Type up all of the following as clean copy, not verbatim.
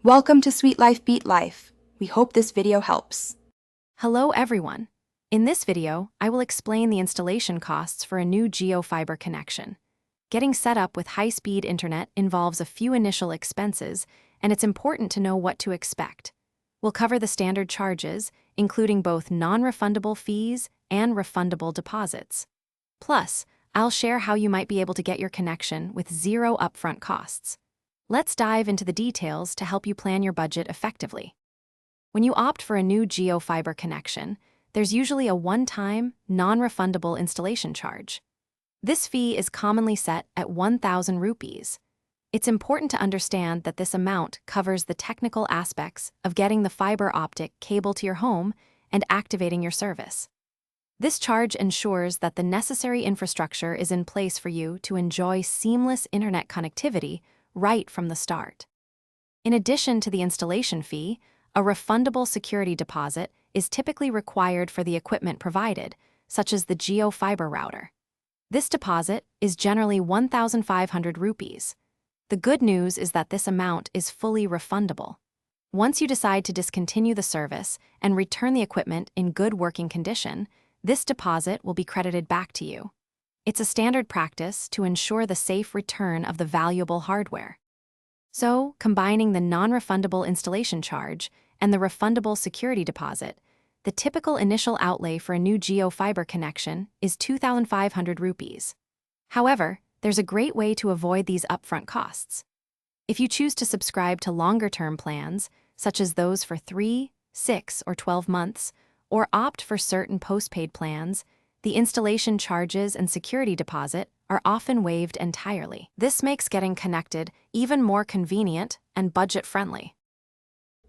Welcome to Sweet Life Beat Life. We hope this video helps. Hello everyone. In this video, I will explain the installation costs for a new Jio Fiber connection. Getting set up with high-speed internet involves a few initial expenses, and it's important to know what to expect. We'll cover the standard charges, including both non-refundable fees and refundable deposits. Plus, I'll share how you might be able to get your connection with zero upfront costs. Let's dive into the details to help you plan your budget effectively. When you opt for a new Jio Fiber connection, there's usually a one-time, non-refundable installation charge. This fee is commonly set at 1,000 rupees. It's important to understand that this amount covers the technical aspects of getting the fiber optic cable to your home and activating your service. This charge ensures that the necessary infrastructure is in place for you to enjoy seamless internet connectivity right from the start. In addition to the installation fee, a refundable security deposit is typically required for the equipment provided, such as the Jio Fiber router. This deposit is generally 1,500 rupees. The good news is that this amount is fully refundable. Once you decide to discontinue the service and return the equipment in good working condition, this deposit will be credited back to you. It's a standard practice to ensure the safe return of the valuable hardware. So, combining the non-refundable installation charge and the refundable security deposit, the typical initial outlay for a new Jio Fiber connection is 2,500 rupees. However, there's a great way to avoid these upfront costs. If you choose to subscribe to longer-term plans, such as those for 3, 6, or 12 months, or opt for certain postpaid plans, the installation charges and security deposit are often waived entirely. This makes getting connected even more convenient and budget-friendly.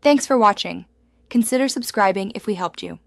Thanks for watching. Consider subscribing if we helped you.